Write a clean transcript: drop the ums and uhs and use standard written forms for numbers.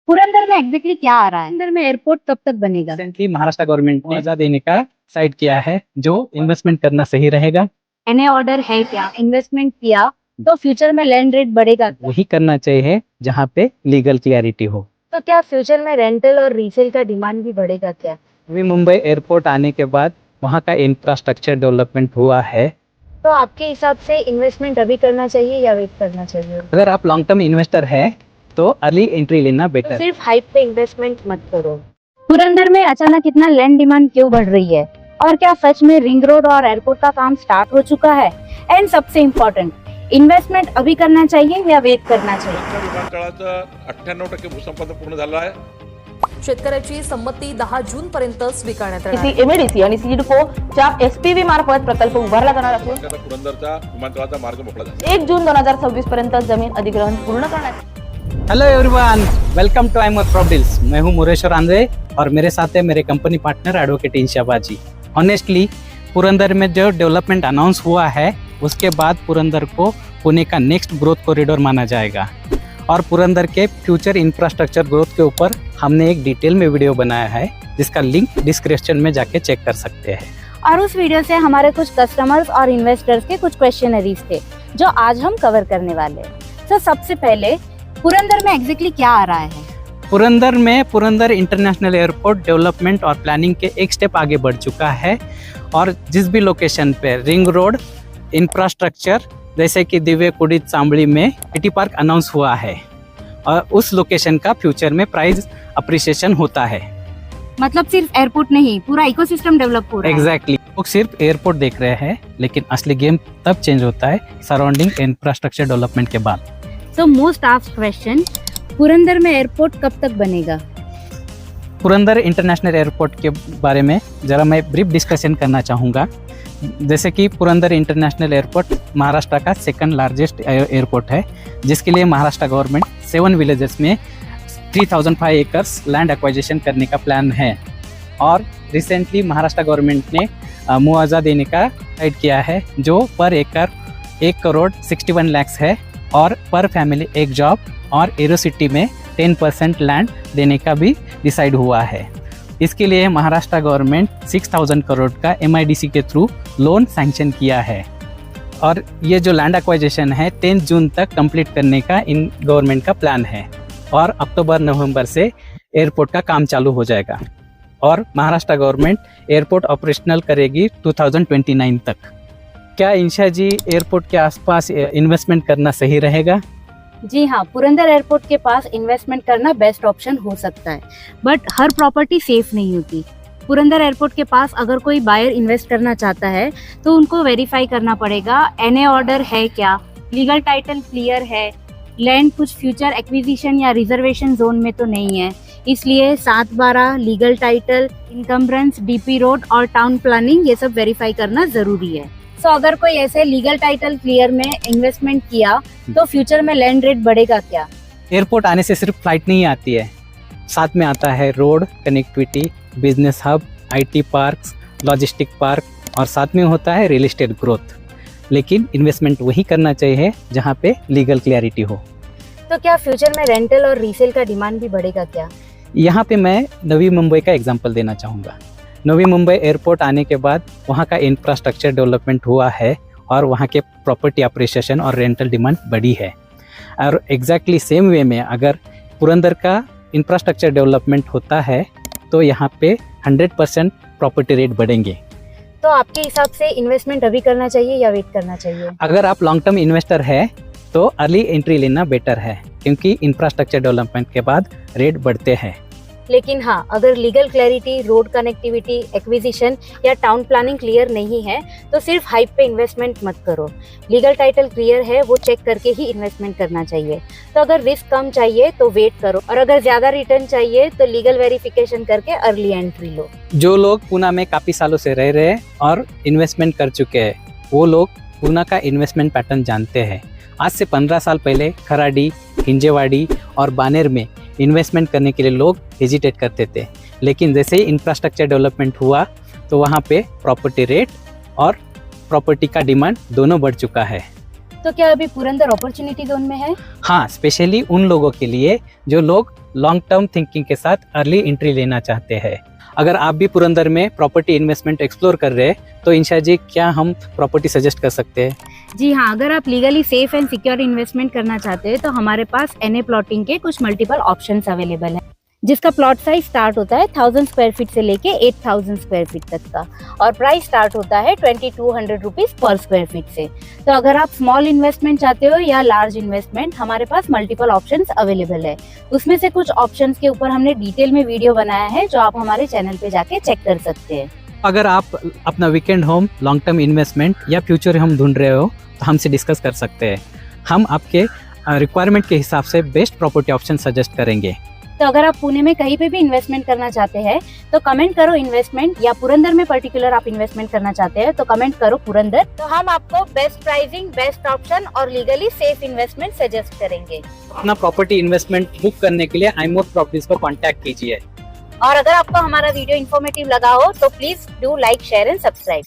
पुरंदर में एग्जैक्टली क्या आ रहा है? पुरंदर में एयरपोर्ट कब तक बनेगा? रिसेंटली महाराष्ट्र गवर्नमेंट ने वीजा देने का डिसाइड किया है, जो इन्वेस्टमेंट करना सही रहेगा। एनए ऑर्डर है क्या? इन्वेस्टमेंट किया तो फ्यूचर में लैंड रेट बढ़ेगा क्या? वही करना चाहिए जहाँ पे लीगल क्लियरिटी हो। तो क्या फ्यूचर में रेंटल और रीसेल का डिमांड भी बढ़ेगा क्या? नवी मुंबई एयरपोर्ट आने के बाद वहाँ का इंफ्रास्ट्रक्चर डेवलपमेंट हुआ है। तो आपके हिसाब से इन्वेस्टमेंट अभी करना चाहिए या वेट करना चाहिए? अगर आप लॉन्ग टर्म इन्वेस्टर है तो अर्ली एंट्री लेना बेटर। तो सिर्फ हाइप पे इन्वेस्टमेंट मत करो। पुरंदर में अचानक इतना लैंड डिमांड क्यों बढ़ रही है? और क्या सच में रिंग रोड और एयरपोर्ट का काम स्टार्ट हो चुका है? एंड सबसे इम्पोर्टेंट, इन्वेस्टमेंट अभी करना चाहिए या वेट करना चाहिए? विमानतळाचं 98% भूसंपादन पूर्ण झालं आहे। शेतकऱ्याची संमती 10 जून पर्यंत स्वीकारण्यात येणार आहे. एमएडीसी आणि सिडकोच्या एसपीव्ही मार्फत प्रकल्प उभारला जाणार असून त्याचा पुरंदरचा विमानतळाचा मार्ग मोकळा झाला। 1 जून 2026 पर्यंत जमीन अधिग्रहण पूर्ण करण्यात। Hello everyone, welcome to Aimer properties. मैं हूं मुरेश्वर आंद्रे और मेरे साथ है मेरे कंपनी पार्टनर एडवोकेट इंशा बाजी। ऑनेस्टली पुरंदर में जो डेवलपमेंट अनाउंस हुआ है उसके बाद पुरंदर को पुणे का नेक्स्ट ग्रोथ कॉरिडोर माना जाएगा और पुरंदर के फ्यूचर इंफ्रास्ट्रक्चर ग्रोथ के ऊपर हमने एक डिटेल में वीडियो बनाया है, जिसका लिंक डिस्क्रिप्शन में जाके चेक कर सकते हैं। और उस वीडियो से हमारे कुछ कस्टमर्स और इन्वेस्टर्स के कुछ क्वेश्चनरीज थे जो आज हम कवर करने वाले हैं। तो सबसे पहले पुरंदर में एग्जैक्टली क्या आ रहा है? पुरंदर इंटरनेशनल एयरपोर्ट डेवलपमेंट और प्लानिंग के एक स्टेप आगे बढ़ चुका है और जिस भी लोकेशन पे रिंग रोड इंफ्रास्ट्रक्चर जैसे कि दिव्य कुड़ी चांबड़ी में सिटी पार्क अनाउंस हुआ है और उस लोकेशन का फ्यूचर में प्राइस अप्रिसिएशन होता है। मतलब सिर्फ एयरपोर्ट नहीं, पूरा इकोसिस्टम डेवलप हो रहा है। एग्जैक्टली लोग सिर्फ एयरपोर्ट देख रहे हैं, लेकिन असली गेम तब चेंज होता है सराउंडिंग इंफ्रास्ट्रक्चर डेवलपमेंट के बाद। So most asked question, Purandar में एयरपोर्ट कब तक बनेगा? पुरंदर इंटरनेशनल एयरपोर्ट के बारे में ज़रा मैं ब्रीफ डिस्कशन करना चाहूँगा। जैसे कि पुरंदर इंटरनेशनल एयरपोर्ट महाराष्ट्र का सेकंड लार्जेस्ट एयरपोर्ट है, जिसके लिए महाराष्ट्र गवर्नमेंट 7 विलेजेस में 3005 एकर्स लैंड एक्वाइजिशन करने का प्लान है। और रिसेंटली महाराष्ट्र गवर्नमेंट ने मुआवजा देने का डिसाइड किया है, जो पर एकड़ 1 करोड़ 61 लाख है और पर फैमिली एक जॉब और एरो सिटी में 10% लैंड देने का भी डिसाइड हुआ है। इसके लिए महाराष्ट्र गवर्नमेंट 6000 करोड़ का MIDC के थ्रू लोन सैंक्शन किया है और ये जो लैंड एक्वाइजिशन है 10 जून तक कंप्लीट करने का इन गवर्नमेंट का प्लान है और अक्टूबर-नवंबर से एयरपोर्ट का काम चालू हो जाएगा और महाराष्ट्र गवर्नमेंट एयरपोर्ट ऑपरेशनल करेगी 2029 तक। क्या इंशा जी, एयरपोर्ट के आसपास इन्वेस्टमेंट करना सही रहेगा? जी हाँ, पुरंदर एयरपोर्ट के पास इन्वेस्टमेंट करना बेस्ट ऑप्शन हो सकता है, बट हर प्रॉपर्टी सेफ नहीं होती। पुरंदर एयरपोर्ट के पास अगर कोई बायर इन्वेस्ट करना चाहता है तो उनको वेरीफाई करना पड़ेगा एनए ऑर्डर है क्या, लीगल टाइटल क्लियर है, लैंड कुछ फ्यूचर एक्विजिशन या रिजर्वेशन जोन में तो नहीं है। इसलिए 7/12 legal title, encumbrance, DP road और टाउन प्लानिंग, ये सब वेरीफाई करना जरूरी है। तो अगर कोई ऐसे लीगल टाइटल क्लियर में इन्वेस्टमेंट किया तो फ्यूचर में लैंड रेट बढ़ेगा क्या? एयरपोर्ट आने से सिर्फ फ्लाइट नहीं आती है, साथ में आता है road connectivity, business hub, IT parks, logistic park और साथ में होता है रियल एस्टेट ग्रोथ। लेकिन इन्वेस्टमेंट वही करना चाहिए जहाँ पे लीगल क्लियरिटी हो। तो क्या फ्यूचर में रेंटल और रीसेल का डिमांड भी बढ़ेगा क्या? यहाँ पे मैं नवी मुंबई का एग्जांपल देना चाहूँगा। नवी मुंबई एयरपोर्ट आने के बाद वहाँ का इंफ्रास्ट्रक्चर डेवलपमेंट हुआ है और वहाँ के प्रॉपर्टी अप्रिसिएशन और रेंटल डिमांड बढ़ी है और एग्जैक्टली सेम वे में अगर पुरंदर का इंफ्रास्ट्रक्चर डेवलपमेंट होता है तो यहाँ पे 100% प्रॉपर्टी रेट बढ़ेंगे। तो आपके हिसाब से इन्वेस्टमेंट अभी करना चाहिए या वेट करना चाहिए? अगर आप लॉन्ग टर्म इन्वेस्टर है तो अर्ली एंट्री लेना बेटर है, क्योंकि इंफ्रास्ट्रक्चर डेवलपमेंट के बाद रेट बढ़ते हैं। लेकिन हाँ, अगर legal clarity, road connectivity, acquisition या टाउन प्लानिंग क्लियर नहीं है तो सिर्फ हाइप पे इन्वेस्टमेंट मत करो। लीगल टाइटल क्लियर है वो चेक करके ही इन्वेस्टमेंट करना चाहिए। तो अगर रिस्क कम चाहिए तो वेट करो और अगर ज्यादा रिटर्न चाहिए तो लीगल वेरिफिकेशन करके अर्ली एंट्री लो। जो लोग पूना में काफी सालों से रह रहे हैं और इन्वेस्टमेंट कर चुके हैं, वो लोग पूना का इन्वेस्टमेंट पैटर्न जानते हैं। आज से 15 साल पहले खराडी, हिंजेवाड़ी और बानेर में इन्वेस्टमेंट करने के लिए लोग हेजिटेट करते थे, लेकिन जैसे ही इंफ्रास्ट्रक्चर डेवलपमेंट हुआ तो वहाँ पे प्रॉपर्टी रेट और प्रॉपर्टी का डिमांड दोनों बढ़ चुका है। तो क्या अभी पुरंदर अपॉर्चुनिटी जोन में है? हाँ, स्पेशली उन लोगों के लिए जो लोग लॉन्ग टर्म थिंकिंग के साथ अर्ली एंट्री लेना चाहते हैं। अगर आप भी पुरंदर में प्रॉपर्टी इन्वेस्टमेंट एक्सप्लोर कर रहे हैं तो इंशा जी क्या हम प्रॉपर्टी सजेस्ट कर सकते हैं? जी हाँ, अगर आप legally safe and secure investment करना चाहते हैं तो हमारे पास एनए प्लॉटिंग के कुछ मल्टीपल ऑप्शंस अवेलेबल हैं, जिसका प्लॉट साइज स्टार्ट होता है 1000 स्क्वायर फीट से लेके 8000 स्क्वायर फीट तक का, और प्राइस स्टार्ट होता है 2200 रुपीज पर स्क्वायर फीट से। तो अगर आप स्मॉल इन्वेस्टमेंट चाहते हो या लार्ज इन्वेस्टमेंट, हमारे पास मल्टीपल ऑप्शंस अवेलेबल है। उसमें से कुछ ऑप्शंस के ऊपर हमने डिटेल में वीडियो बनाया है जो आप हमारे चैनल पे जाके चेक कर सकते हैं। अगर आप अपना weekend home, long term investment या फ्यूचर होम ढूंढ रहे हो तो हमसे डिस्कस कर सकते हैं। हम आपके रिक्वायरमेंट के हिसाब से बेस्ट प्रॉपर्टी ऑप्शन सजेस्ट करेंगे। तो अगर आप पुणे में कहीं पे भी इन्वेस्टमेंट करना चाहते हैं तो कमेंट करो इन्वेस्टमेंट, या पुरंदर में पर्टिकुलर आप इन्वेस्टमेंट करना चाहते हैं तो कमेंट करो पुरंदर। तो हम आपको बेस्ट प्राइसिंग, बेस्ट ऑप्शन और लीगली सेफ इन्वेस्टमेंट सजेस्ट करेंगे। अपना प्रॉपर्टी इन्वेस्टमेंट बुक करने के लिए iMore प्रॉपर्टीज को कांटेक्ट कीजिए। और अगर आपको हमारा वीडियो इन्फॉर्मेटिव लगा हो तो please do like, share and subscribe.